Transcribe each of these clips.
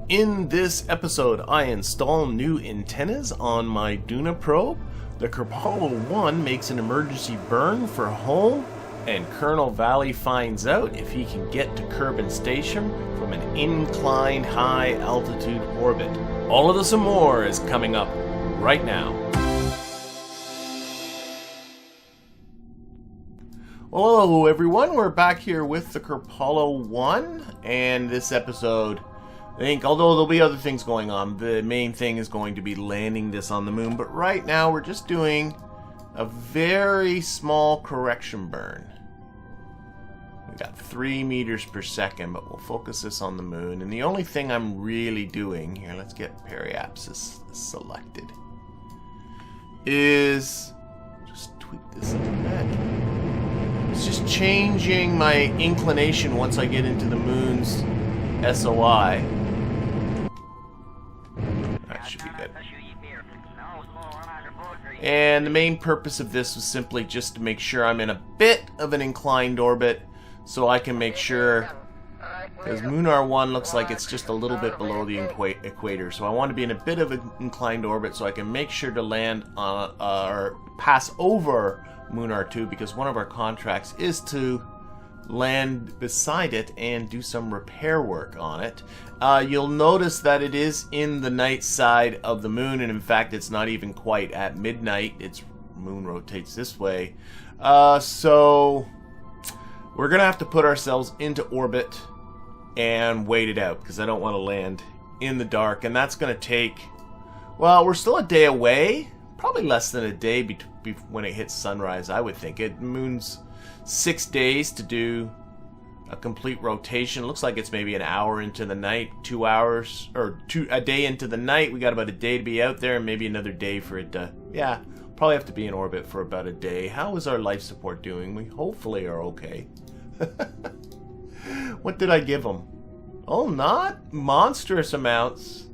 In this episode, I install new antennas on my Duna probe. The Kerpollo 1 makes an emergency burn for home, and Colonel Valley finds out if he can get to Kerbin Station from an inclined high altitude orbit. All of this and more is coming up right now. Hello everyone, we're back here with the Kerpollo 1, and this episode, I think, although there'll be other things going on, the main thing is going to be landing this on the moon, but right now we're just doing a very small correction burn. We got 3 meters per second, but we'll focus this on the moon, and the only thing I'm really doing, here, let's get periapsis selected, is just tweak this a bit. It's just changing my inclination once I get into the moon's SOI. That should be good. And the main purpose of this was simply just to make sure I'm in a bit of an inclined orbit, so I can make sure, because Munar 1 looks like it's just a little bit below the equator, so I want to be in a bit of an inclined orbit so I can make sure to land on, or pass over Munar 2, because one of our contracts is to land beside it and do some repair work on it. You'll notice that it is in the night side of the moon, and in fact it's not even quite at midnight. Its moon rotates this way. So we're gonna have to put ourselves into orbit and wait it out, because I don't want to land in the dark, and that's gonna take, well, we're still a day away, probably less than a day when it hits sunrise, I would think. It moon's 6 days to do a complete rotation. Looks like it's maybe an hour into the night, 2 hours, or a day into the night. We got about a day to be out there, and maybe another day for it to, yeah, probably have to be in orbit for about a day. How is our life support doing? We hopefully are okay. What did I give them? Oh, not monstrous amounts.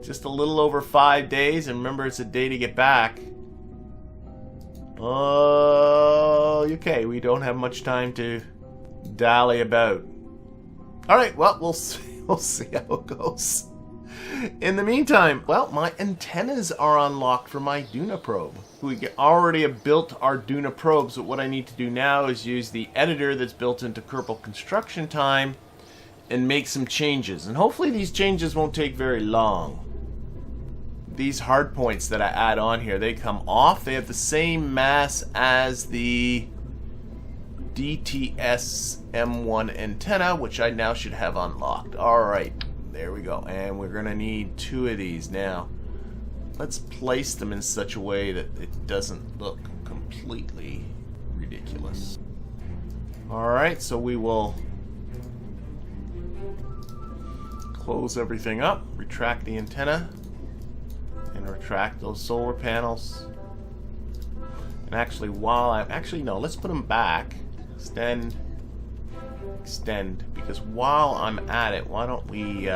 Just a little over 5 days, and remember it's a day to get back. Oh, okay, we don't have much time to dally about. Alright, well, we'll see how it goes. In the meantime, well, my antennas are unlocked for my Duna probe. We already have built our Duna probes, but what I need to do now is use the editor that's built into Kerbal Construction Time and make some changes. And hopefully these changes won't take very long. These hard points that I add on here, they come off. They have the same mass as the DTS M1 antenna, which I now should have unlocked. Alright, there we go. And we're going to need 2 of these now. Let's place them in such a way that it doesn't look completely ridiculous. Alright, so we will close everything up, retract the antenna, and retract those solar panels. And actually, no, let's put them back. Extend, because while I'm at it, why don't we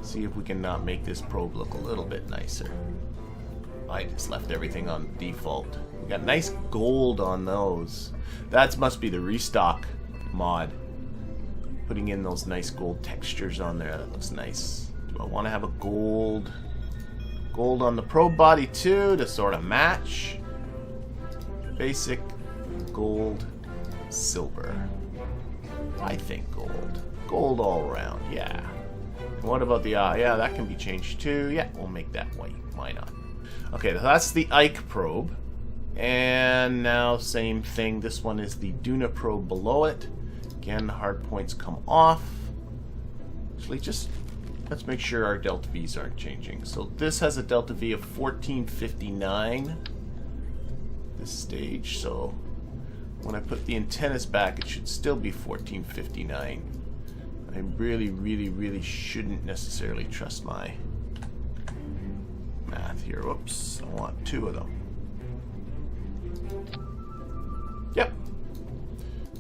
see if we can make this probe look a little bit nicer. I just left everything on default. We got nice gold on those. That must be the restock mod. Putting in those nice gold textures on there. That looks nice. Do I want to have a gold on the probe body too, to sort of match? Basic, gold, silver. I think gold. Gold all around, yeah. What about the yeah, that can be changed too. Yeah, we'll make that white. Why not? Okay, that's the Ike probe. And now same thing. This one is the Duna probe below it. Again, the hard points come off. Actually, just let's make sure our delta V's aren't changing. So this has a delta V of 1459. This stage, so when I put the antennas back, it should still be 1459. I really shouldn't necessarily trust my math here. Whoops, I want 2 of them. Yep.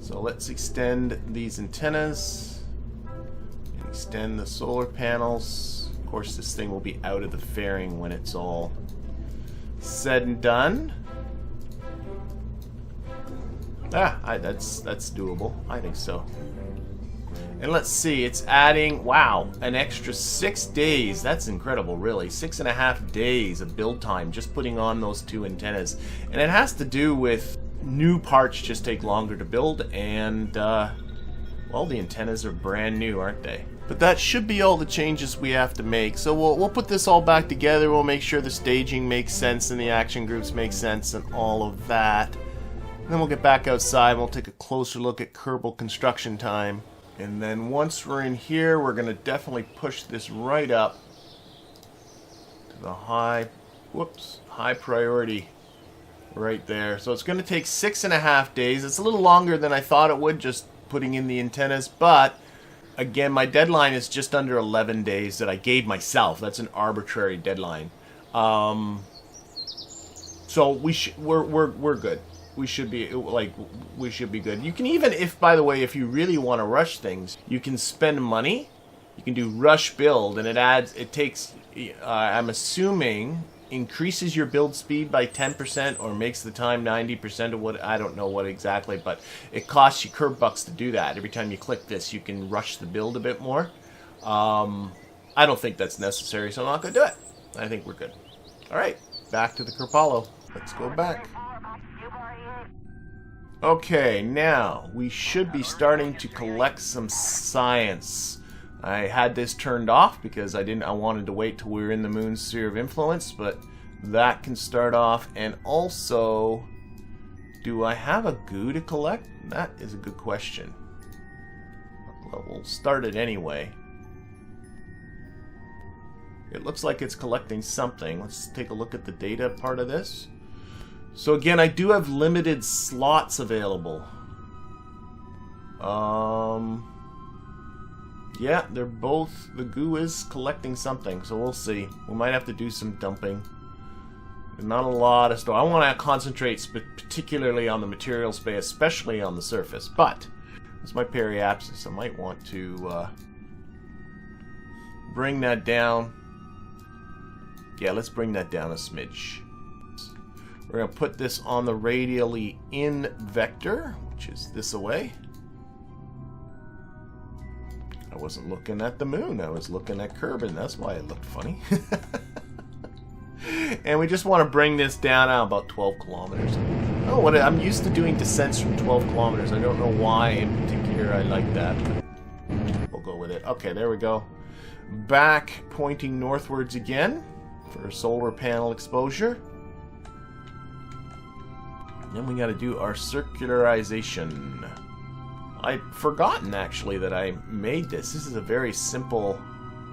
So let's extend these antennas and extend the solar panels. Of course, this thing will be out of the fairing when it's all said and done. That's doable. I think so. And let's see, it's adding, wow, an extra 6 days. That's incredible, really. 6.5 days of build time just putting on those 2 antennas. And it has to do with new parts just take longer to build, and, well, the antennas are brand new, aren't they? But that should be all the changes we have to make. So we'll put this all back together. We'll make sure the staging makes sense and the action groups make sense and all of that. And then we'll get back outside and we'll take a closer look at Kerbal construction time. And then once we're in here, we're going to definitely push this right up to the high priority right there. So it's going to take 6.5 days. It's a little longer than I thought it would, just putting in the antennas. But again, my deadline is just under 11 days that I gave myself. That's an arbitrary deadline. So we're good. We should be good. You can even, by the way, if you really want to rush things, you can spend money. You can do rush build, and it takes, I'm assuming, increases your build speed by 10% or makes the time 90% of what, I don't know what exactly, but it costs you curb bucks to do that. Every time you click this, you can rush the build a bit more. I don't think that's necessary, so I'm not going to do it. I think we're good. All right, back to the Kerpollo. Let's go back. Okay, now we should be starting to collect some science. I had this turned off because I wanted to wait till we were in the moon's sphere of influence, but that can start off. And also, do I have a goo to collect? That is a good question. Well, we'll start it anyway. It looks like it's collecting something. Let's take a look at the data part of this. So again, I do have limited slots available. Yeah, they're both, the goo is collecting something, so we'll see. We might have to do some dumping. Not a lot of stuff. I want to concentrate particularly on the material space, especially on the surface. But, that's my periapsis. I might want to bring that down. Yeah, let's bring that down a smidge. We're going to put this on the radially in vector, which is this away. I wasn't looking at the moon, I was looking at Kerbin. That's why it looked funny. And we just want to bring this down about 12 kilometers. Oh, I'm used to doing descents from 12 kilometers. I don't know why in particular I like that, but we'll go with it. Okay, there we go. Back pointing northwards again for solar panel exposure. Then we got to do our circularization. I'd forgotten actually that I made this. This is a very simple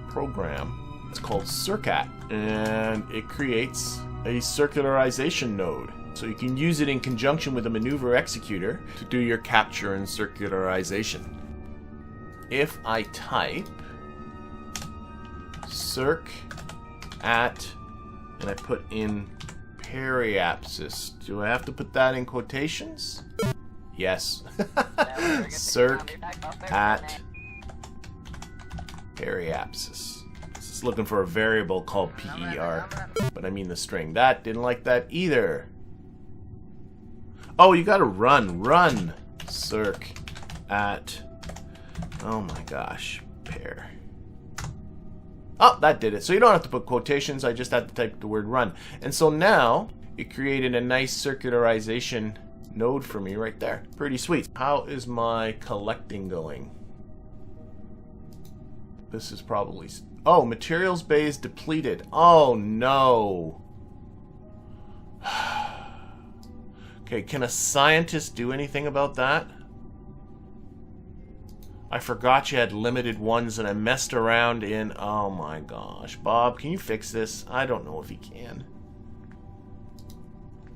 program. It's called SCANsat, and it creates a circularization node. So you can use it in conjunction with a maneuver executor to do your capture and circularization. If I type circ at and I put in periapsis, do I have to put that in quotations? Yes. Circ at periapsis. It's looking for a variable called PER, but I mean the string. That didn't like that either. Oh, you gotta run circ at, oh my gosh, pair. Oh, that did it. So you don't have to put quotations, I just had to type the word run. And so now it created a nice circularization node for me right there. Pretty sweet. How is my collecting going? This is probably, oh, materials bay is depleted. Oh no. Okay, can a scientist do anything about that? I forgot you had limited ones and I messed around in, oh my gosh. Bob, can you fix this? I don't know if he can.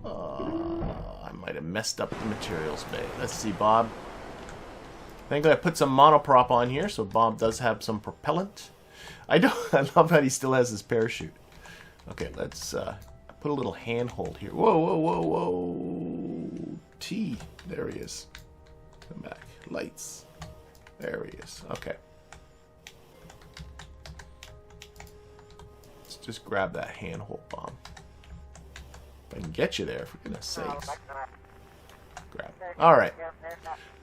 I might have messed up the materials bay. Let's see, Bob. I think I put some monoprop on here, so Bob does have some propellant. I love that he still has his parachute. Okay, let's put a little handhold here. Whoa, whoa, whoa, whoa. T. There he is. Come back. Lights. There he is. Okay. Let's just grab that handhold bomb. If I can get you there, for goodness sakes. Grab. Alright.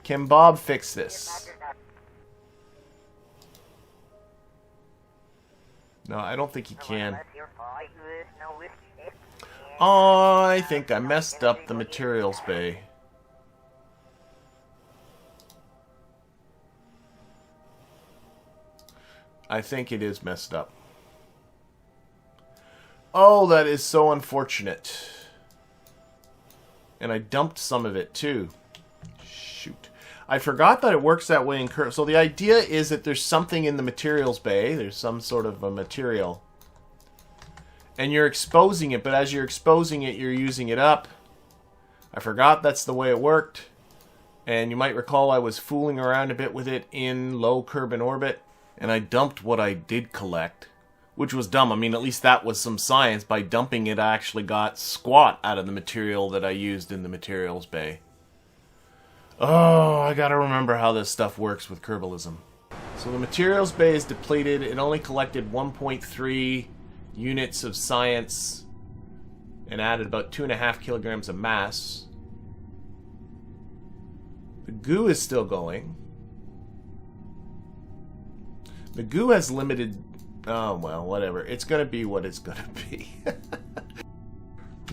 Can Bob fix this? No, I don't think he can. Oh, I think I messed up the materials bay. I think it is messed up. Oh, that is so unfortunate. And I dumped some of it too. Shoot. I forgot that it works that way in Kerbal. So the idea is that there's something in the materials bay. There's some sort of a material. And you're exposing it, but as you're exposing it, you're using it up. I forgot that's the way it worked. And you might recall I was fooling around a bit with it in low Kerbal orbit. And I dumped what I did collect. Which was dumb. I mean, at least that was some science. By dumping it, I actually got squat out of the material that I used in the materials bay. Oh, I gotta remember how this stuff works with Kerbalism. So the materials bay is depleted. It only collected 1.3 units of science and added about 2.5 kilograms of mass. The goo is still going. The goo has limited... Oh, well, whatever. It's gonna be what it's gonna be.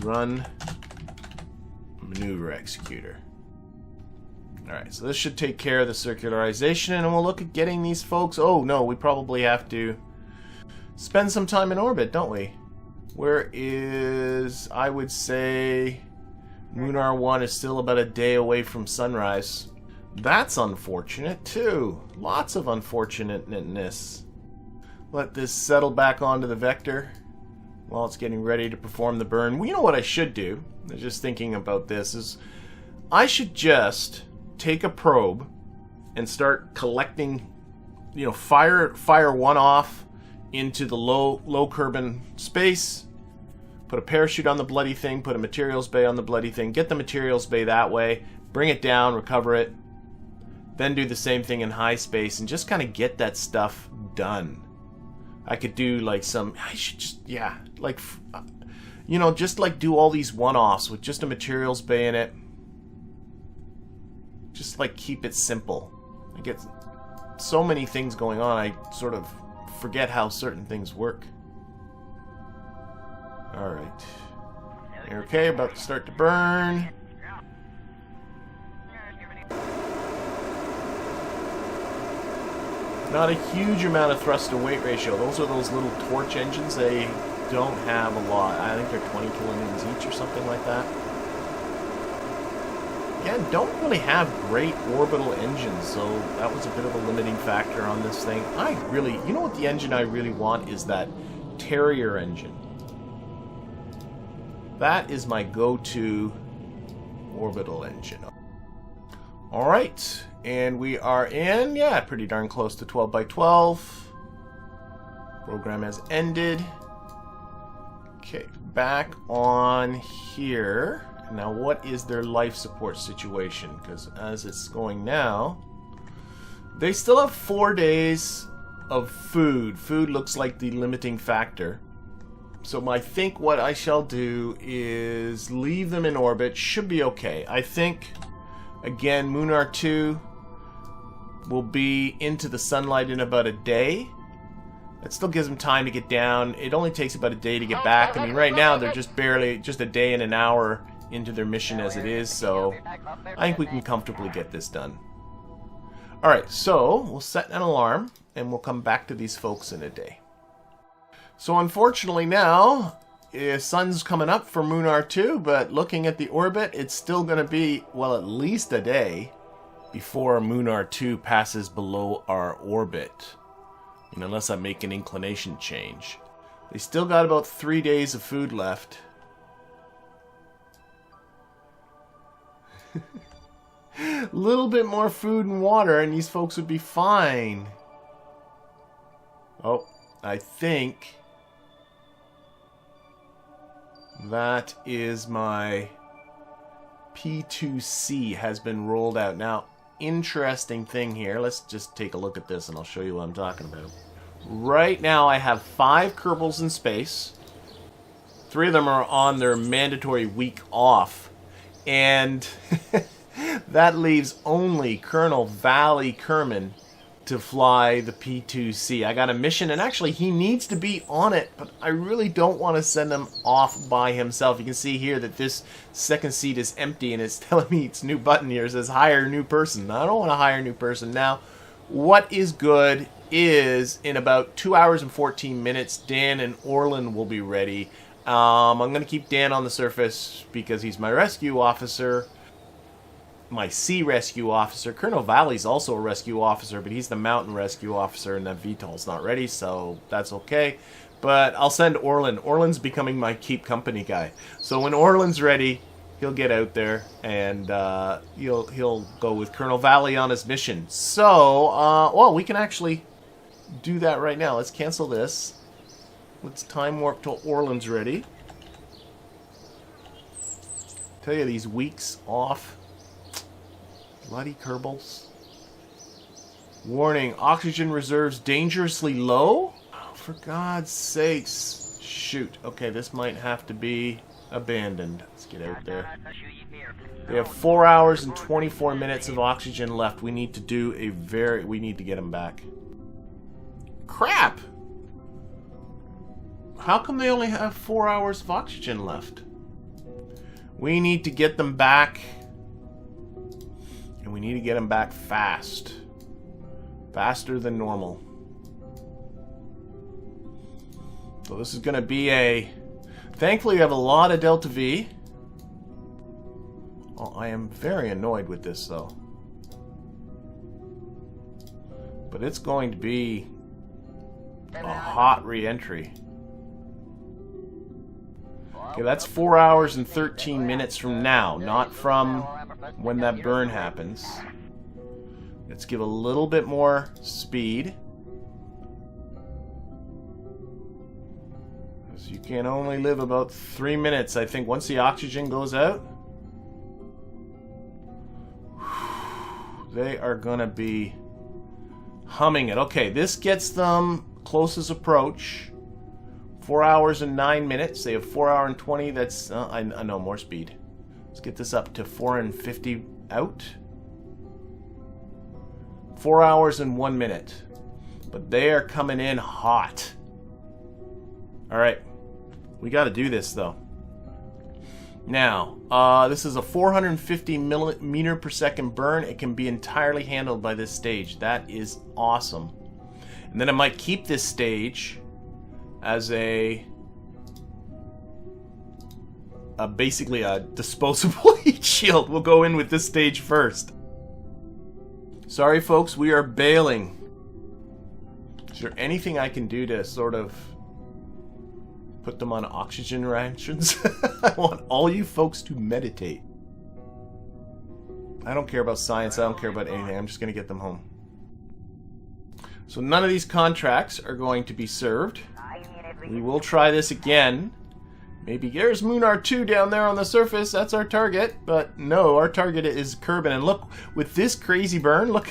Run maneuver executor. Alright, so this should take care of the circularization, and we'll look at getting these folks... Oh, no, we probably have to spend some time in orbit, don't we? Where is... I would say... Munar 1 is still about a day away from sunrise. That's unfortunate, too. Lots of unfortunateness. Let this settle back onto the vector while it's getting ready to perform the burn. Well, you know what I should do? I was just thinking about this. Is I should just take a probe and start collecting, you know, fire one off into the low Kerbal space, put a parachute on the bloody thing, put a materials bay on the bloody thing, get the materials bay that way, bring it down, recover it, then do the same thing in high space and just kind of get that stuff done. I could do like some, I should just, yeah, like, you know, just like do all these one-offs with just a materials bay in it. Just like keep it simple. I get so many things going on, I sort of forget how certain things work. Alright. Okay, about to start to burn. Not a huge amount of thrust to weight ratio. Those are those little torch engines. They don't have a lot. I think they're 20 kilonewtons each or something like that. Again, don't really have great orbital engines, so that was a bit of a limiting factor on this thing. I really, you know what the engine I really want is that Terrier engine. That is my go-to orbital engine. Alright, and we are in, yeah, pretty darn close to 12 by 12. Program has ended. Okay, back on here. Now, what is their life support situation? Because as it's going now, they still have 4 days of food. Food looks like the limiting factor. So I think what I shall do is leave them in orbit. Should be okay. I think, again, Munar 2 will be into the sunlight in about a day. That still gives them time to get down. It only takes about a day to get back. I mean, right now they're just barely, just a day and an hour into their mission as it is, so I think we can comfortably get this done. Alright, so we'll set an alarm and we'll come back to these folks in a day. So unfortunately now, the sun's coming up for Munar 2, but looking at the orbit, it's still going to be, well, at least a day before Munar 2 passes below our orbit. You know, unless I make an inclination change. They still got about 3 days of food left. A little bit more food and water and these folks would be fine. Oh, I think that is my P2C has been rolled out. Now, interesting thing here. Let's just take a look at this and I'll show you what I'm talking about. Right now I have 5 Kerbals in space. 3 of them are on their mandatory week off. And that leaves only Colonel Valley Kerman to fly the P2C. I got a mission, and actually he needs to be on it, but I really don't want to send him off by himself. You can see here that this second seat is empty, and it's telling me its new button here says hire new person. I don't want to hire a new person. Now, what is good is in about 2 hours and 14 minutes, Dan and Orlin will be ready. I'm going to keep Dan on the surface because he's my rescue officer. My sea rescue officer. Colonel Valley's also a rescue officer, but he's the mountain rescue officer, and that VTOL's not ready, so that's okay. But I'll send Orlin. Orlin's becoming my keep company guy. So when Orlin's ready, he'll get out there, and he'll go with Colonel Valley on his mission. So, well, we can actually do that right now. Let's cancel this. Let's time warp till Orlin's ready. Tell you, these weeks off. Bloody Kerbals. Warning, oxygen reserves dangerously low? Oh, for God's sakes. Shoot. Okay, this might have to be abandoned. Let's get out there. We have 4 hours and 24 minutes of oxygen left. We need to do we need to get them back. Crap! How come they only have 4 hours of oxygen left? We need to get them back. And we need to get them back fast. Faster than normal. So this is going to be a... Thankfully, we have a lot of Delta V. Oh, I am very annoyed with this, though. But it's going to be a hot re-entry. Okay, that's 4 hours and 13 minutes from now, not from when that burn happens. Let's give a little bit more speed. So you can only live about 3 minutes, I think, once the oxygen goes out. They are gonna be humming it. Okay, this gets them closest approach. 4 hours and 9 minutes. They have 4 hours and 20. That's I know, more speed. Let's get this up to 450 out. 4 hours and 1 minute. But they are coming in hot. Alright. We got to do this, though. Now, this is a 450 meter per second burn. It can be entirely handled by this stage. That is awesome. And then I might keep this stage as basically a disposable heat shield. We'll go in with this stage first. Sorry, folks, we are bailing. Is there anything I can do to sort of put them on oxygen rations? I want all you folks to meditate. I don't care about science. I don't care about anything. I'm just going to get them home. So none of these contracts are going to be served. We will try this again. Maybe there's Munar 2 down there on the surface. That's our target. But no, our target is Kerbin. And look, with this crazy burn, look,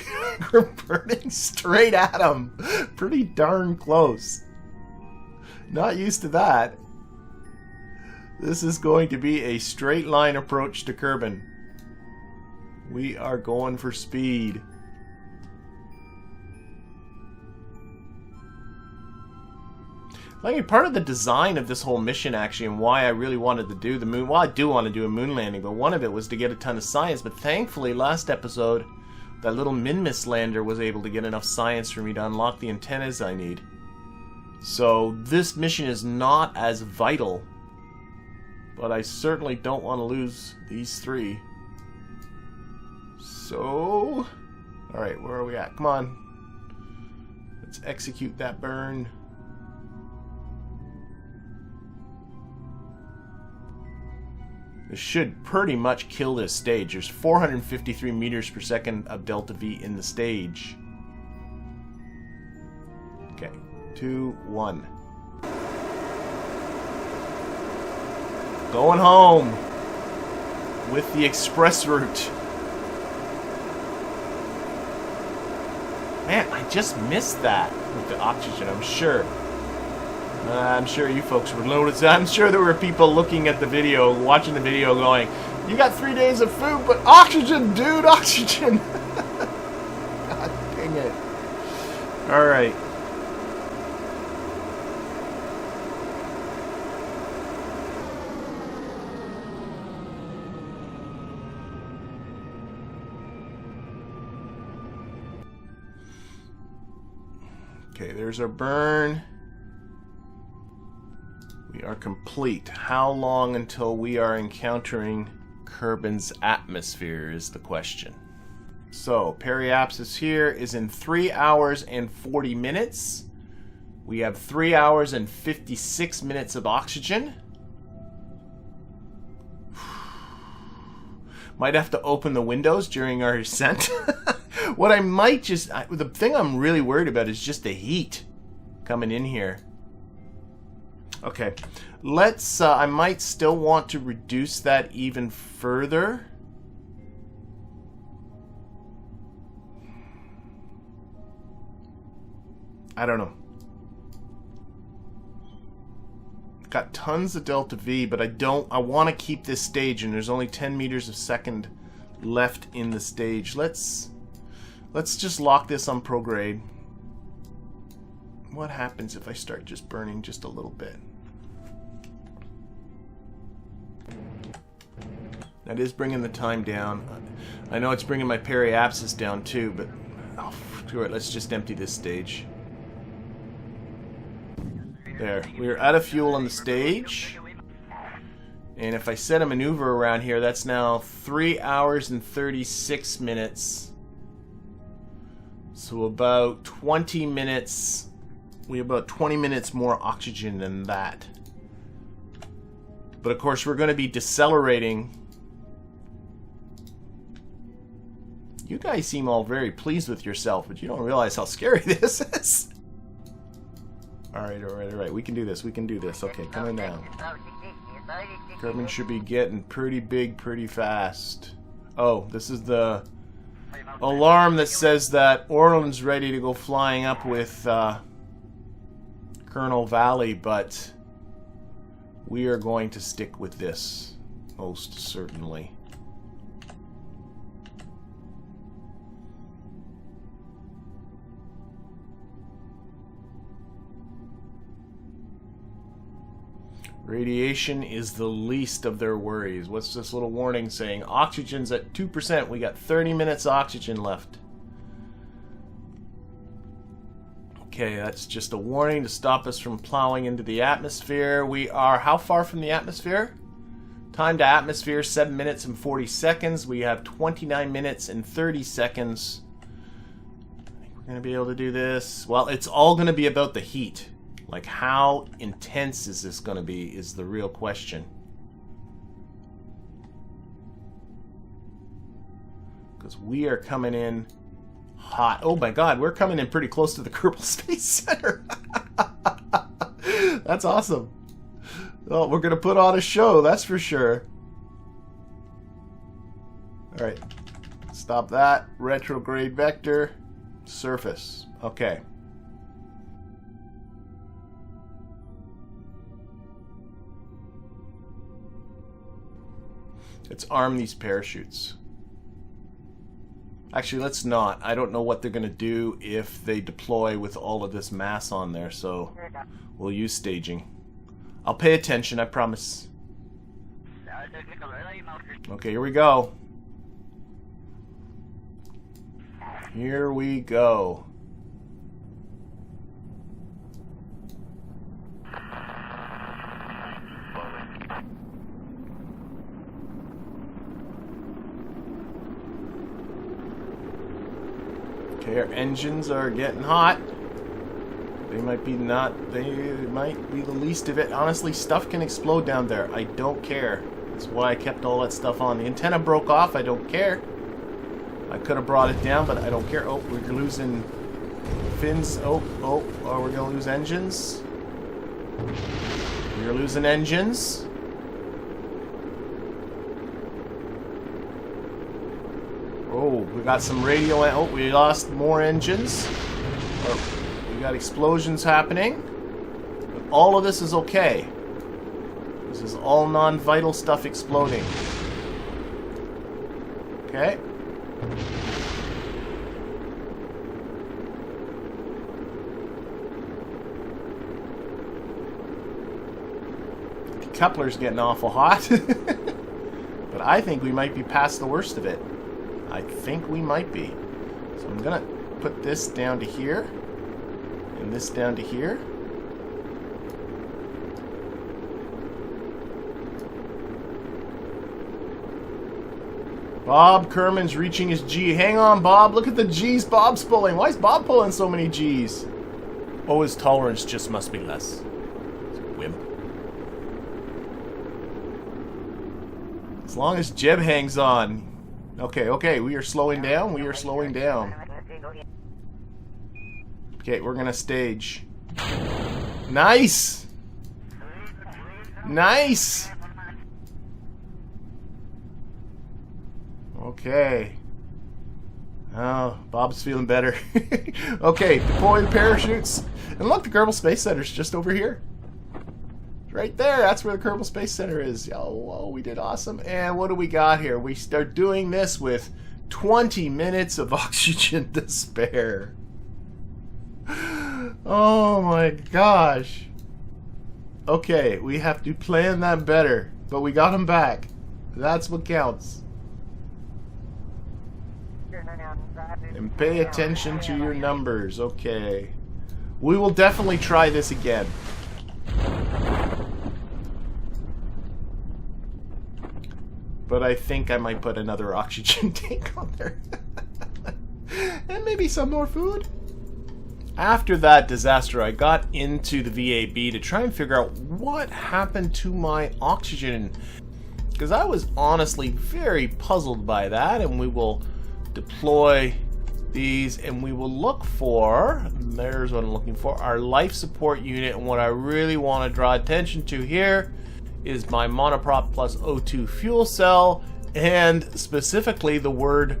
we're burning straight at him. Pretty darn close. Not used to that. This is going to be a straight line approach to Kerbin. We are going for speed. I mean, part of the design of this whole mission, actually, and why I really wanted to do the moon... Well, I do want to do a moon landing, but one of it was to get a ton of science. But thankfully, last episode, that little Minmus lander was able to get enough science for me to unlock the antennas I need. So, this mission is not as vital. But I certainly don't want to lose these three. So... Alright, where are we at? Come on. Let's execute that burn. This should pretty much kill this stage. There's 453 meters per second of Delta V in the stage. Okay, 2, 1. Going home with the express route. Man, I just missed that with the oxygen, I'm sure. I'm sure you folks would notice. I'm sure there were people looking at the video, watching the video going, you got 3 days of food, but oxygen, dude, oxygen. God dang it. Alright. Okay, there's our burn. We are complete. How long until we are encountering Kerbin's atmosphere is the question. So, periapsis here is in 3 hours and 40 minutes. We have 3 hours and 56 minutes of oxygen. Might have to open the windows during our ascent. What I might just... the thing I'm really worried about is just the heat coming in here. Okay, let's... I might still want to reduce that even further. I don't know. Got tons of delta V, but I want to keep this stage, and there's only 10 meters a second left in the stage. Let's just lock this on prograde. What happens if I start just burning just a little bit? That is bringing the time down. I know it's bringing my periapsis down too, but oh, screw it. Let's just empty this stage. There. We're out of fuel on the stage. And if I set a maneuver around here, that's now 3 hours and 36 minutes. So about 20 minutes. We have about 20 minutes more oxygen than that. But of course, we're going to be decelerating. You guys seem all very pleased with yourself, but you don't realize how scary this is. Alright. We can do this. We can do this. Okay, coming down. Kerbin should be getting pretty big pretty fast. Oh, this is the alarm that says that Orlin's ready to go flying up with Colonel Valley, but we are going to stick with this, most certainly. Radiation is the least of their worries. What's this little warning saying? Oxygen's at 2%. We got 30 minutes oxygen left. Okay, that's just a warning to stop us from plowing into the atmosphere. We are how far from the atmosphere? Time to atmosphere, 7 minutes and 40 seconds. We have 29 minutes and 30 seconds. I think we're going to be able to do this. Well, it's all going to be about the heat. Like, how intense is this going to be is the real question. Because we are coming in hot. Oh my god, we're coming in pretty close to the Kerbal Space Center. That's awesome. Oh, we're going to put on a show, that's for sure. Alright. Stop that. Retrograde vector. Surface. Okay. Let's arm these parachutes. Actually, let's not. I don't know what they're going to do if they deploy with all of this mass on there, so we'll use staging. I'll pay attention, I promise. Okay, here we go. Here we go. Okay, our engines are getting hot. They might be the least of it. Honestly, stuff can explode down there. I don't care. That's why I kept all that stuff on. The antenna broke off. I don't care. I could have brought it down, but I don't care. Oh, we're losing fins. Oh, we're gonna lose engines. We're losing engines. Oh, we got some radio. Oh, we lost more engines. We got explosions happening. But all of this is okay. This is all non-vital stuff exploding. Okay. Kepler's getting awful hot. But I think we might be past the worst of it. I think we might be. So I'm gonna put this down to here. And this down to here. Bob Kerman's reaching his G. Hang on, Bob. Look at the G's Bob's pulling. Why is Bob pulling so many G's? Oh, his tolerance just must be less. He's a wimp. As long as Jeb hangs on. Okay, okay, we are slowing down. We are slowing down. Okay, we're gonna stage. Nice! Nice! Okay. Oh, Bob's feeling better. Okay, deploy the parachutes. And look, the Kerbal Space Center's just over here. Right there, that's where the Kerbal Space Center is. Oh, we did awesome. And what do we got here? We start doing this with 20 minutes of oxygen to spare. Oh my gosh. Okay, we have to plan that better. But we got him back. That's what counts. And pay attention to your numbers. Okay. We will definitely try this again. But I think I might put another oxygen tank on there. And maybe some more food. After that disaster, I got into the VAB to try and figure out what happened to my oxygen. Because I was honestly very puzzled by that. And we will deploy these and we will look for, there's what I'm looking for, our life support unit. And what I really want to draw attention to here is my monoprop plus O2 fuel cell, and specifically the word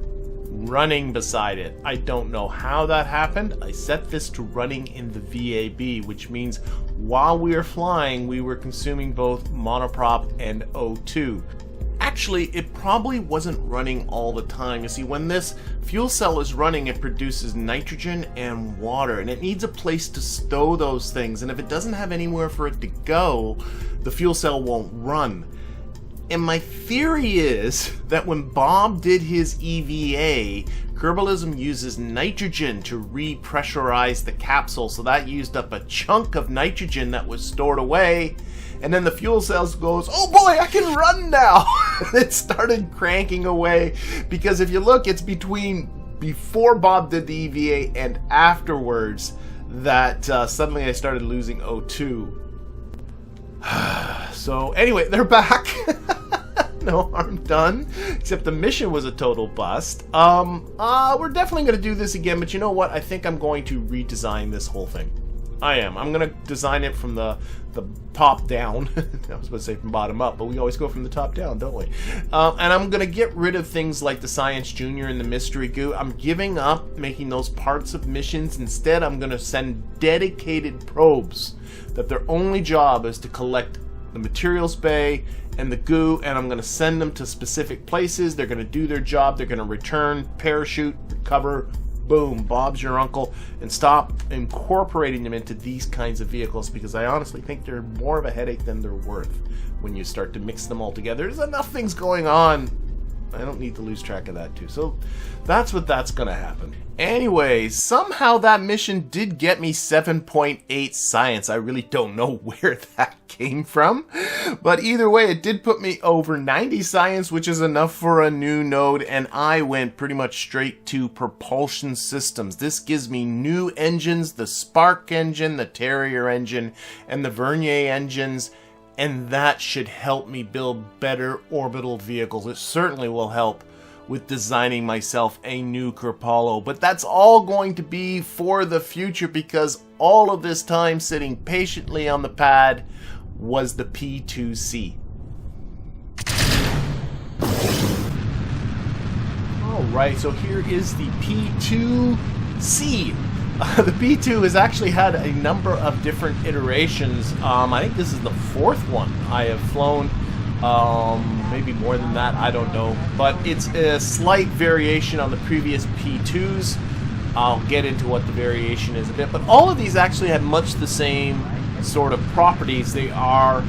running beside it. I don't know how that happened. I set this to running in the VAB, which means while we were flying, we were consuming both monoprop and O2. Actually, it probably wasn't running all the time. You see, when this fuel cell is running, it produces nitrogen and water, and it needs a place to stow those things. And if it doesn't have anywhere for it to go, the fuel cell won't run. And my theory is that when Bob did his EVA, Kerbalism uses nitrogen to repressurize the capsule, so that used up a chunk of nitrogen that was stored away. And then the fuel cells goes, oh boy, I can run now. It started cranking away, because if you look, it's between before Bob did the EVA and afterwards that suddenly I started losing O2. So anyway, they're back. No harm done, except the mission was a total bust. We're definitely going to do this again, but you know what? I think I'm going to redesign this whole thing. I am. I'm going to design it from the top down. I was going to say from bottom up, but we always go from the top down, don't we? And I'm going to get rid of things like the Science Junior and the Mystery Goo. I'm giving up making those parts of missions. Instead, I'm going to send dedicated probes that their only job is to collect the materials bay and the goo, and I'm going to send them to specific places. They're going to do their job. They're going to return, parachute, recover, boom, Bob's your uncle, and stop incorporating them into these kinds of vehicles, because I honestly think they're more of a headache than they're worth when you start to mix them all together. There's enough things going on. I don't need to lose track of that too. So that's going to happen. Anyways, somehow that mission did get me 7.8 science. I really don't know where that came from. But either way, it did put me over 90 science, which is enough for a new node. And I went pretty much straight to propulsion systems. This gives me new engines, the Spark engine, the Terrier engine, and the Vernier engines. And that should help me build better orbital vehicles. It certainly will help with designing myself a new Kerpollo. But that's all going to be for the future, because all of this time sitting patiently on the pad was the P2C. Alright, so here is the P2C. The P2 has actually had a number of different iterations. I think this is the fourth one I have flown. Maybe more than that, I don't know. But it's a slight variation on the previous P2s. I'll get into what the variation is a bit. But all of these actually had much the same sort of properties. They are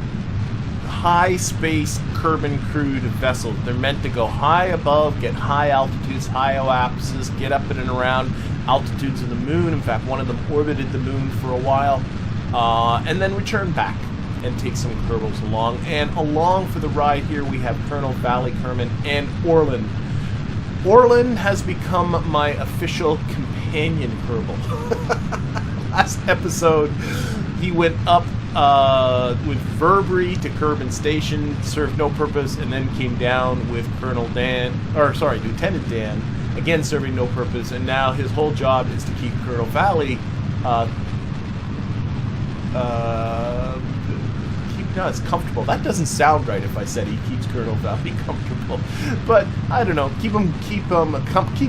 high-space Kerbal crewed vessels. They're meant to go high above, get high altitudes, high oases, get up in and around altitudes of the moon. In fact, one of them orbited the moon for a while, and then return back and take some Kerbals along. And along for the ride here, we have Colonel Valley Kerman and Orlin. Orlin has become my official companion Kerbal. Last episode, he went up with Verbary to Kerbal Station, served no purpose, and then came down with Lieutenant Dan, again serving no purpose, and now his whole job is to keep Colonel Valley no, it's comfortable. That doesn't sound right if I said he keeps Colonel Valley comfortable. But I don't know. Keep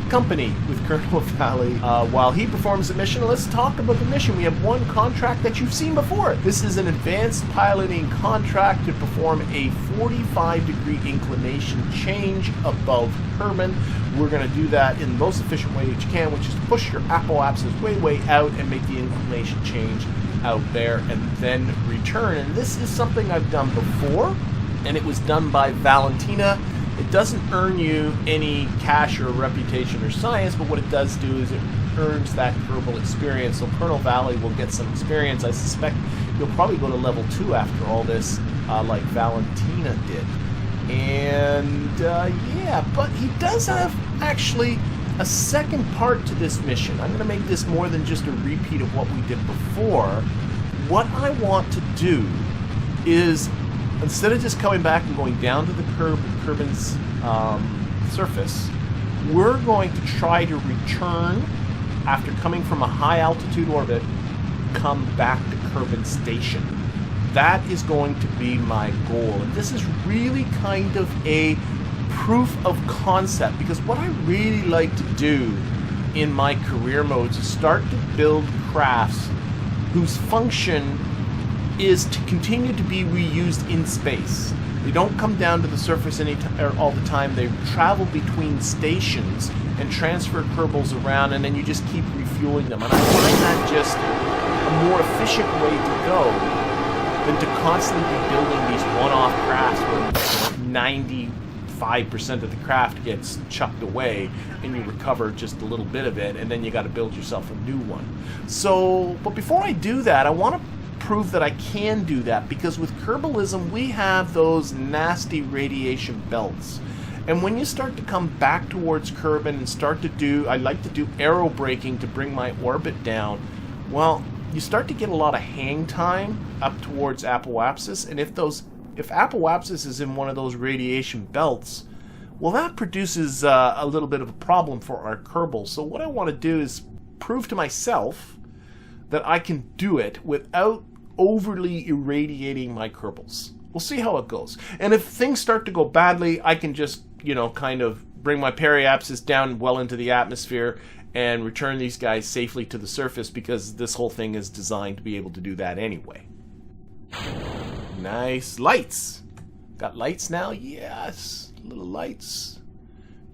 company with Colonel Valley while he performs the mission. Let's talk about the mission. We have one contract that you've seen before. This is an advanced piloting contract to perform a 45-degree inclination change above Kerbal. We're going to do that in the most efficient way that you can, which is to push your apoapsis way out and make the inclination change out there and then return. And this is something I've done before, and it was done by Valentina. It doesn't earn you any cash or reputation or science, but what it does do is it earns that Kerbal experience. So Colonel Valley will get some experience. I suspect you'll probably go to level 2 after all this, like Valentina did. And yeah, but he does have actually a second part to this mission. I'm going to make this more than just a repeat of what we did before. What I want to do is, instead of just coming back and going down to the Kerbal's surface, we're going to try to return after coming from a high altitude orbit, come back to Kerbal Station. That is going to be my goal. And this is really kind of a proof of concept, because what I really like to do in my career modes is start to build crafts whose function is to continue to be reused in space. They don't come down to the surface all the time. They travel between stations and transfer Kerbals around, and then you just keep refueling them. And I find that just a more efficient way to go than to constantly be building these one-off crafts where 95% of the craft gets chucked away and you recover just a little bit of it, and then you got to build yourself a new one. So, but before I do that, I want to prove that I can do that, because with Kerbalism we have those nasty radiation belts. And when you start to come back towards Kerbal and start to do, I like to do aerobraking to bring my orbit down, well, you start to get a lot of hang time up towards apoapsis, and if apoapsis is in one of those radiation belts, well, that produces a little bit of a problem for our Kerbal. So what I want to do is prove to myself that I can do it without overly irradiating my Kerbals. We'll see how it goes. And if things start to go badly, I can just, kind of bring my periapsis down well into the atmosphere and return these guys safely to the surface, because this whole thing is designed to be able to do that anyway. Nice. Lights. Got lights now? Yes. Little lights.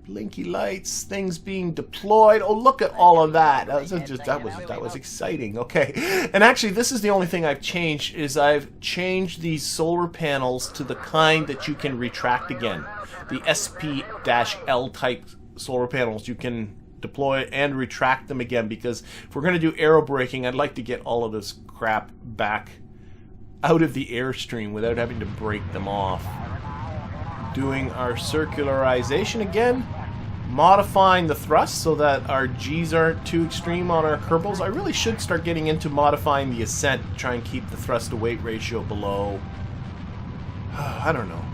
Blinky lights. Things being deployed. Oh, look at all of that. That was exciting. Okay. And actually, this is the only thing I've changed, is I've changed these solar panels to the kind that you can retract again. The SP-L type solar panels. You can deploy and retract them again, because if we're going to do aerobraking, I'd like to get all of this crap back out of the airstream without having to break them off. Doing our circularization again, modifying the thrust so that our G's aren't too extreme on our Kerbals. I really should start getting into modifying the ascent to try and keep the thrust to weight ratio below, I don't know.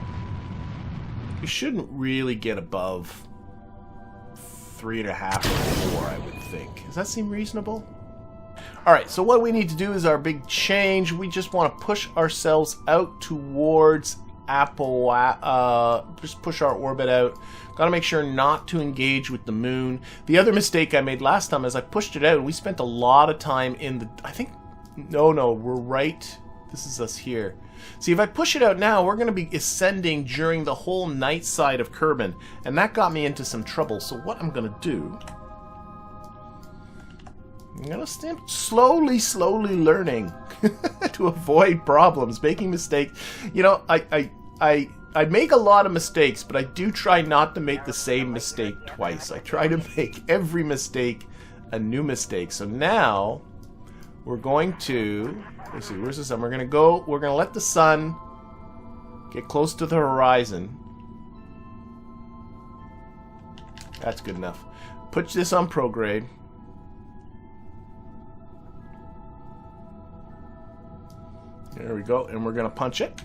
You shouldn't really get above 3.5 or 4, I would think. Does that seem reasonable? Alright, so what we need to do is our big change. We just want to push ourselves out towards just push our orbit out. Got to make sure not to engage with the moon. The other mistake I made last time is I pushed it out, and we spent a lot of time in the... No, we're right. This is us here. See, if I push it out now, we're going to be ascending during the whole night side of Kerbal, and that got me into some trouble. So what I'm going to do I'm gonna slowly learning to avoid problems, making mistakes. You know, I make a lot of mistakes, but I do try not to make the same mistake twice. I try to make every mistake a new mistake. So now we're going to, let's see, where's the sun? We're gonna let the sun get close to the horizon. That's good enough. Put this on prograde. There we go, and we're gonna punch it.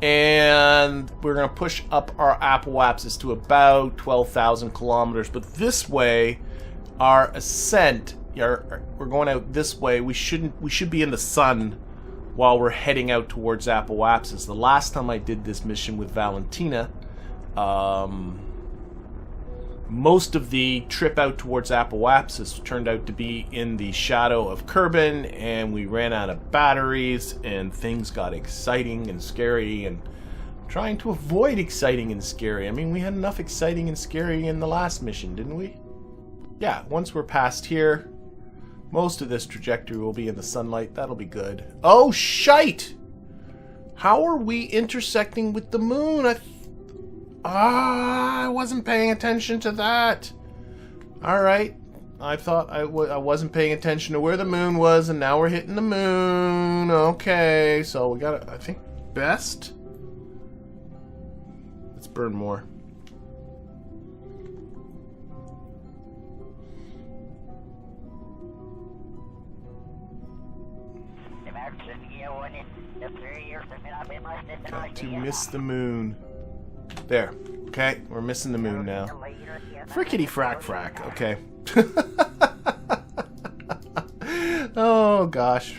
And we're going to push up our apoapsis to about 12,000 kilometers. But this way, our ascent, we're going out this way. We should be in the sun while we're heading out towards apoapsis. The last time I did this mission with Valentina, most of the trip out towards apoapsis turned out to be in the shadow of Kerbin, and we ran out of batteries, and things got exciting and scary, and trying to avoid exciting and scary. I mean, we had enough exciting and scary in the last mission, didn't we? Yeah, once we're past here, most of this trajectory will be in the sunlight. That'll be good. Oh, shite! How are we intersecting with the moon? I wasn't paying attention to that. Alright. I thought I wasn't paying attention to where the moon was, and now we're hitting the moon. Okay, so we got, I think, best. Let's burn more. Got to miss the moon. There. Okay, we're missing the moon now. Frickety frack frack. Okay. Oh gosh.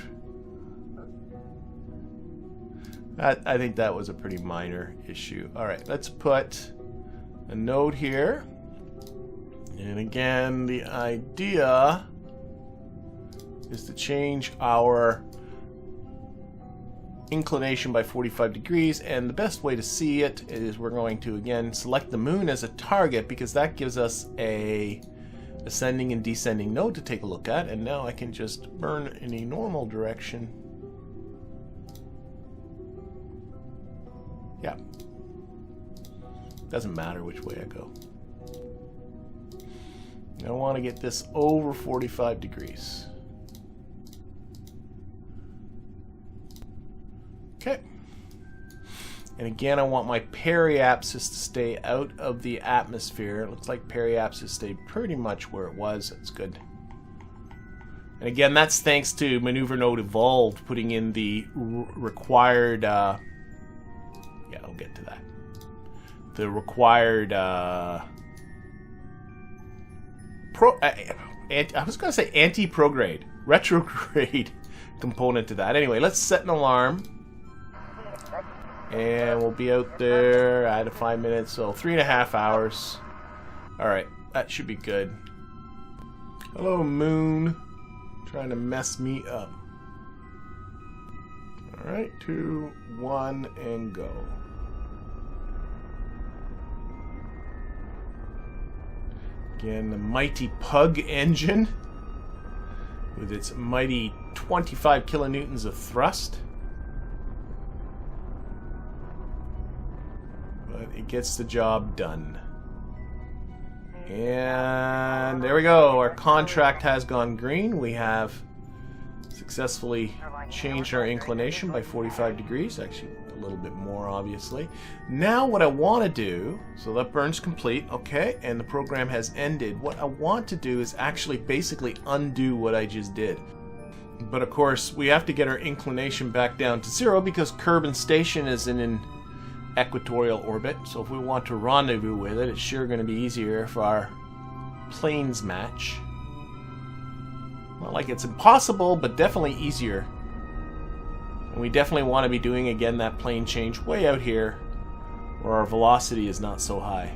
I think that was a pretty minor issue. Alright, let's put a node here. And again, the idea is to change our inclination by 45 degrees, and the best way to see it is we're going to again select the moon as a target, because that gives us a ascending and descending node to take a look at. And now I can just burn in a normal direction. Yeah, doesn't matter which way I go. I want to get this over 45 degrees. Okay. And again, I want my periapsis to stay out of the atmosphere. It looks like periapsis stayed pretty much where it was. That's good. And again, that's thanks to Maneuver Node Evolved putting in the required... yeah, I'll get to that. The required... I was going to say anti-prograde. Retrograde component to that. Anyway, let's set an alarm. And we'll be out there at 5 minutes, so 3.5 hours. Alright, that should be good. Hello, moon. Trying to mess me up. Alright, 2, 1, and go. Again, the mighty Pug engine with its mighty 25 kilonewtons of thrust. But it gets the job done. And there we go. Our contract has gone green. We have successfully changed our inclination by 45 degrees. Actually, a little bit more, obviously. Now what I want to do, so that burn's complete, okay, and the program has ended. What I want to do is actually basically undo what I just did. But of course, we have to get our inclination back down to 0 because Kerbin Station is in an equatorial orbit, so if we want to rendezvous with it, it's sure going to be easier if our planes match. Not like it's impossible, but definitely easier. And we definitely want to be doing again that plane change way out here where our velocity is not so high.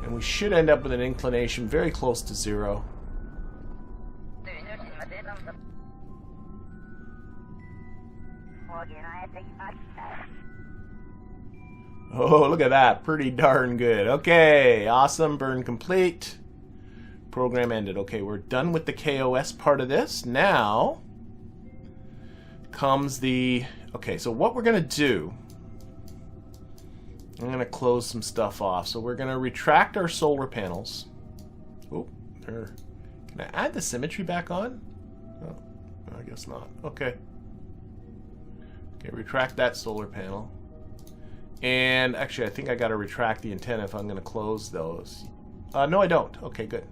And we should end up with an inclination very close to 0. Oh, look at that. Pretty darn good. Okay, awesome. Burn complete. Program ended. Okay, we're done with the KOS part of this. Now comes the... Okay, so what we're going to do... I'm going to close some stuff off. So we're going to retract our solar panels. Oh, there. Can I add the symmetry back on? Oh, I guess not. Okay. Okay, retract that solar panel. And actually, I think I got to retract the antenna if I'm going to close those. No, I don't. Okay, good.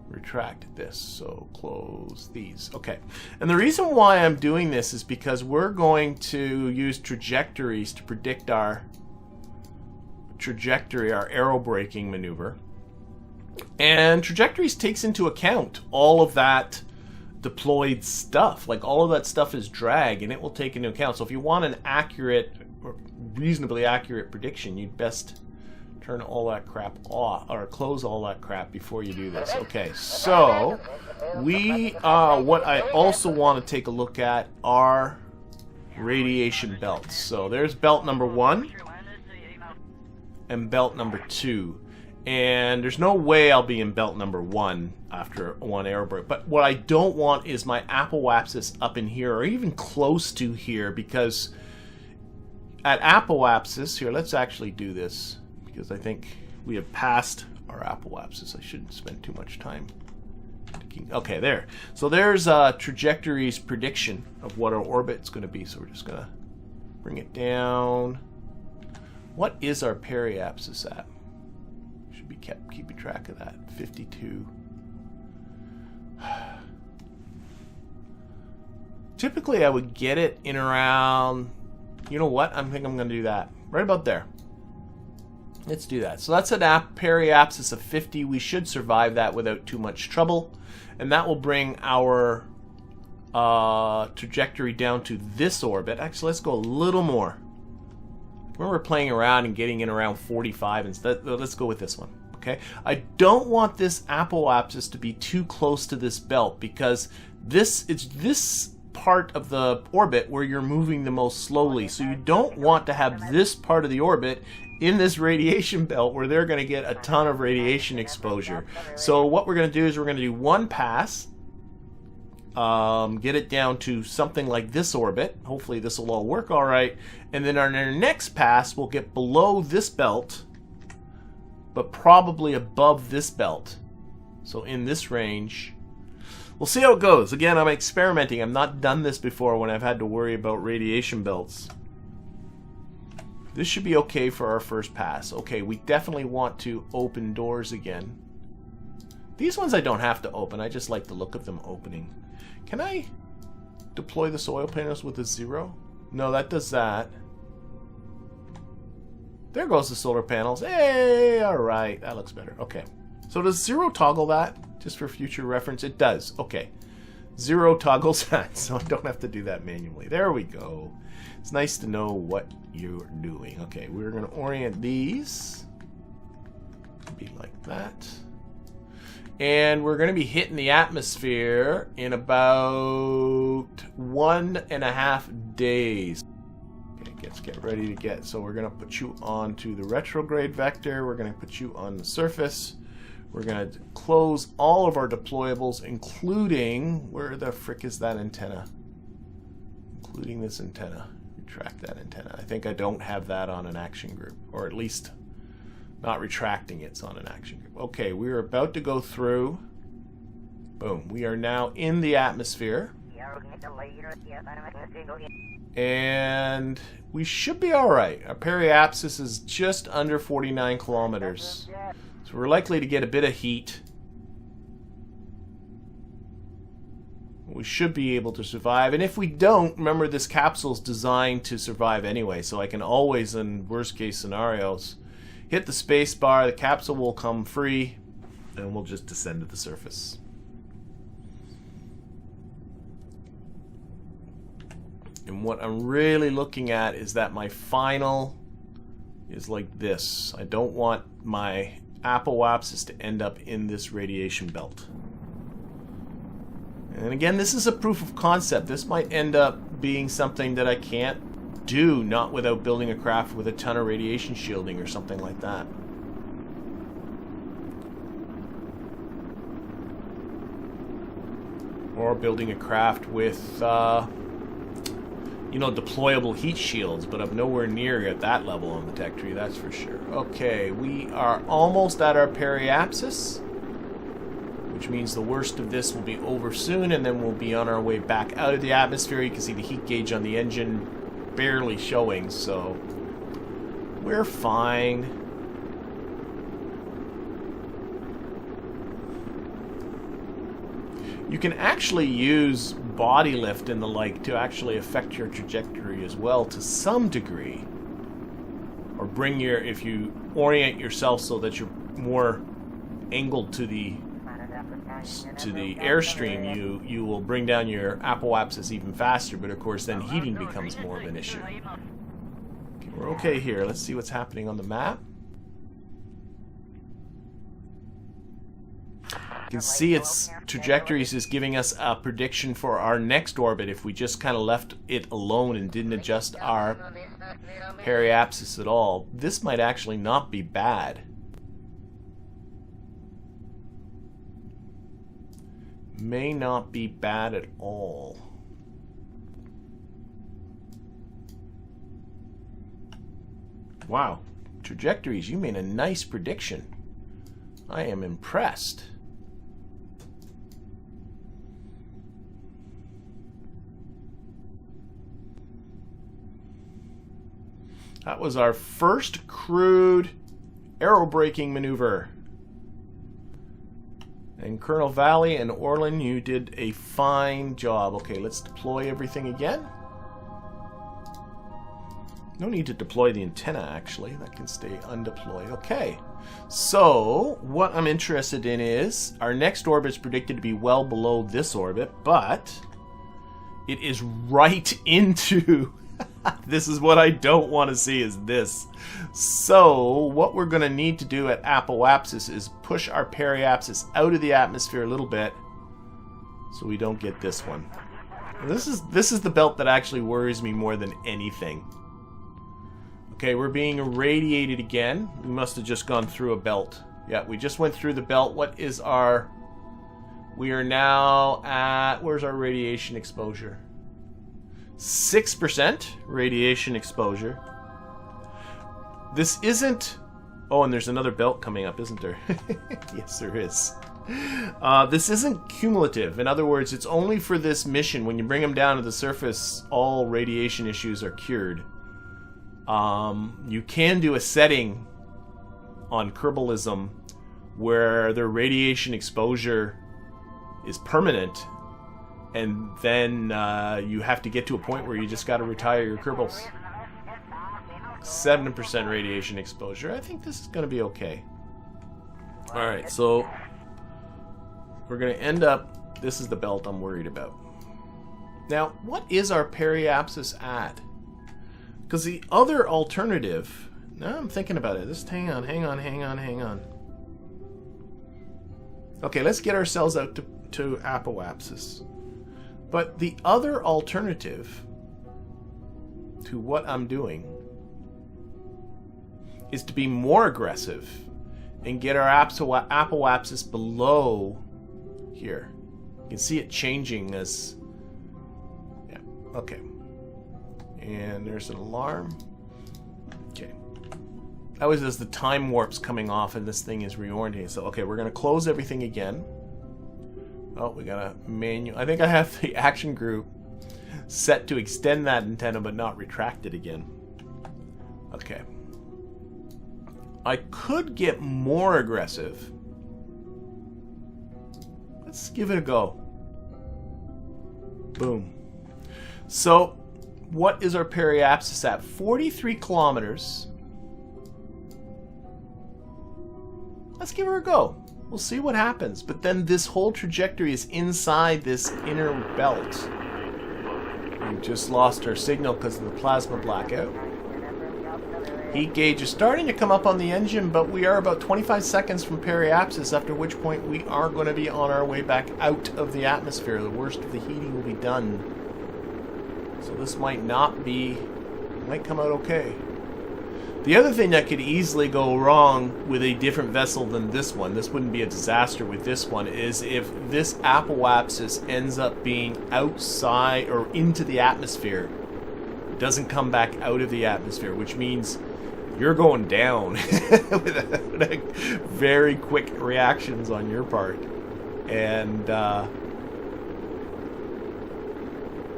Retract this, so close these. Okay, and the reason why I'm doing this is because we're going to use trajectories to predict our trajectory, our aerobraking maneuver. And trajectories takes into account all of that deployed stuff. Like, all of that stuff is drag, and it will take into account. So if you want an accurate, or reasonably accurate prediction, you'd best turn all that crap off, or close all that crap before you do this. Okay, so what I also want to take a look at are radiation belts. So there's belt number 1 and belt number 2. And there's no way I'll be in belt number 1 after one aerobrake. But what I don't want is my apoapsis up in here, or even close to here, because at apoapsis, here, let's actually do this, because I think we have passed our apoapsis. I shouldn't spend too much time. Okay, there. So there's trajectories prediction of what our orbit's going to be. So we're just going to bring it down. What is our periapsis at? Should be keeping track of that. 52. Typically, I would get it in around... You know what? I think I'm going to do that. Right about there. Let's do that. So that's an periapsis of 50. We should survive that without too much trouble. And that will bring our trajectory down to this orbit. Actually, let's go a little more. Remember playing around and getting in around 45 instead. Let's go with this one. Okay. I don't want this apoapsis to be too close to this belt, because it's this part of the orbit where you're moving the most slowly. So you don't want to have this part of the orbit in this radiation belt where they're going to get a ton of radiation exposure. So what we're going to do is we're going to do one pass, get it down to something like this orbit. Hopefully this will all work all right. And then on our next pass, we'll get below this belt, but probably above this belt. So in this range. We'll see how it goes. Again, I'm experimenting. I've not done this before when I've had to worry about radiation belts. This should be okay for our first pass. Okay, we definitely want to open doors again. These ones I don't have to open. I just like the look of them opening. Can I deploy the soil panels with a 0? No, that does that. There goes the solar panels. Hey, alright. That looks better. Okay. So does 0 toggle that? Just for future reference? It does. Okay. 0 toggles that, so I don't have to do that manually. There we go. It's nice to know what you're doing. Okay, we're going to orient these. Be like that. And we're going to be hitting the atmosphere in about 1.5 days. Okay, let's get ready to get. So we're going to put you onto the retrograde vector. We're going to put you on the surface. We're going to close all of our deployables, including... Where the frick is that antenna? Including this antenna. Retract that antenna. I think I don't have that on an action group. Or at least not retracting it's on an action group. Okay, we're about to go through. Boom. We are now in the atmosphere. And we should be alright. Our periapsis is just under 49 kilometers. So we're likely to get a bit of heat. We should be able to survive. And if we don't, remember this capsule's designed to survive anyway. So I can always, in worst case scenarios, hit the space bar, the capsule will come free, and we'll just descend to the surface. And what I'm really looking at is that my final is like this. I don't want my apoapsis to end up in this radiation belt. And again, this is a proof of concept. This might end up being something that I can't do, not without building a craft with a ton of radiation shielding or something like that. Or building a craft with, you know, deployable heat shields, but I'm nowhere near at that level on the tech tree, that's for sure. Okay, we are almost at our periapsis, which means the worst of this will be over soon, and then we'll be on our way back out of the atmosphere. You can see the heat gauge on the engine barely showing, so we're fine. You can actually use body lift and the like to actually affect your trajectory as well to some degree. Or bring your, if you orient yourself so that you're more angled to the airstream, you will bring down your apoapsis even faster, but of course then heating becomes more of an issue. Okay, we're okay here. Let's see what's happening on the map. You can see its trajectories is giving us a prediction for our next orbit if we just kind of left it alone and didn't adjust our periapsis at all. This might actually not be bad. May not be bad at all. Wow. Trajectories, you made a nice prediction. I am impressed. That was our first crewed aerobraking maneuver. And Colonel Valley and Orlin, you did a fine job. Okay, let's deploy everything again. No need to deploy the antenna, actually. That can stay undeployed. Okay, so what I'm interested in is our next orbit is predicted to be well below this orbit, but it is right into... This is what I don't want to see, is this. So what we're going to need to do at apoapsis is push our periapsis out of the atmosphere a little bit so we don't get this one. This is the belt that actually worries me more than anything. Okay, we're being irradiated again. We must have just gone through a belt. Yeah, we just went through the belt. What is our... We are now at... Where's our radiation exposure? 6% radiation exposure. This isn't... Oh, and there's another belt coming up, isn't there? Yes, there is. This isn't cumulative. In other words, it's only for this mission. When you bring them down to the surface, all radiation issues are cured. You can do a setting on Kerbalism where their radiation exposure is permanent, and then you have to get to a point where you just got to retire your Kerbals. 7% radiation exposure. I think this is going to be okay. Alright, so we're going to end up... This is the belt I'm worried about. Now, what is our periapsis at? Because the other alternative... Now I'm thinking about it. Just hang on. Okay, let's get ourselves out to apoapsis. But the other alternative to what I'm doing is to be more aggressive and get our apoapsis below here. You can see it changing as... Yeah, okay. And there's an alarm. Okay. That was as the time warp's coming off and this thing is reorientating. So, okay, we're going to close everything again. Oh, we got a manual. I think I have the action group set to extend that antenna but not retract it again. Okay. I could get more aggressive. Let's give it a go. Boom. So, what is our periapsis at? 43 kilometers. Let's give her a go. We'll see what happens. But then this whole trajectory is inside this inner belt. We just lost our signal because of the plasma blackout. Heat gauge is starting to come up on the engine, but we are about 25 seconds from periapsis, after which point we are going to be on our way back out of the atmosphere. The worst of the heating will be done. So this might not be Might come out okay. The other thing that could easily go wrong with a different vessel than this one, this wouldn't be a disaster with this one, is if this apoapsis ends up being outside or into the atmosphere, it doesn't come back out of the atmosphere, which means you're going down with very quick reactions on your part. And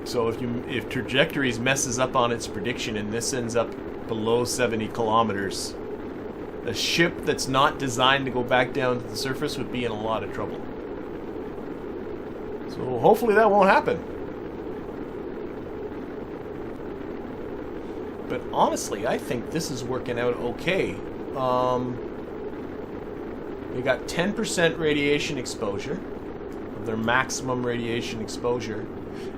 so if Trajectories messes up on its prediction and this ends up below 70 kilometers, a ship that's not designed to go back down to the surface would be in a lot of trouble. So hopefully that won't happen. But honestly, I think this is working out okay. We got 10% radiation exposure, their maximum radiation exposure.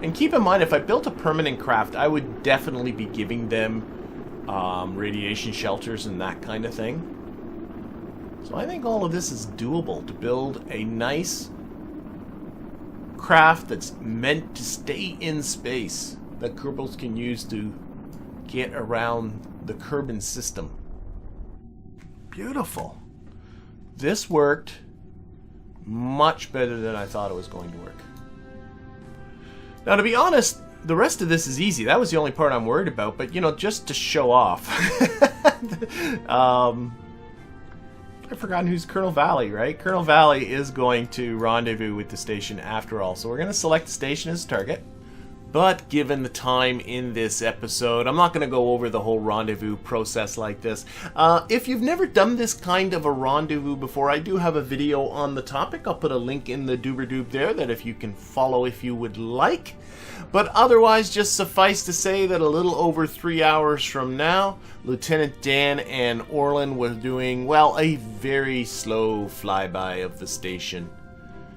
And keep in mind, if I built a permanent craft, I would definitely be giving them radiation shelters and that kind of thing. So I think all of this is doable to build a nice craft that's meant to stay in space that Kerbals can use to get around the Kerbin system. Beautiful. This worked much better than I thought it was going to work. Now, to be honest, the rest of this is easy. That was the only part I'm worried about, but, you know, just to show off. I've forgotten who's Colonel Valley, right? Colonel Valley is going to rendezvous with the station after all, so we're going to select the station as target. But given the time in this episode, I'm not going to go over the whole rendezvous process like this. If you've never done this kind of a rendezvous before, I do have a video on the topic. I'll put a link in the doober-doob there that if you can follow if you would like. But otherwise, just suffice to say that a little over 3 hours from now, Lieutenant Dan and Orlin were doing, well, a very slow flyby of the station.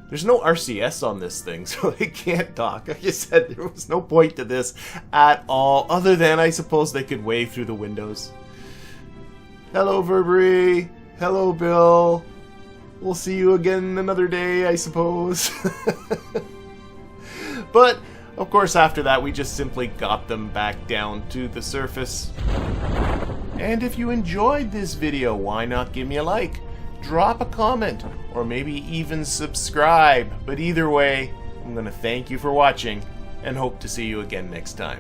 There's no RCS on this thing, so they can't dock. Like I said, there was no point to this at all, other than I suppose they could wave through the windows. Hello, Verbery. Hello, Bill. We'll see you again another day, I suppose. But, of course, after that, we just simply got them back down to the surface. And if you enjoyed this video, why not give me a like? Drop a comment, or maybe even subscribe. But either way, I'm going to thank you for watching, and hope to see you again next time.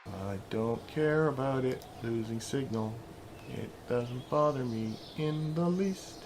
I don't care about it losing signal. It doesn't bother me in the least.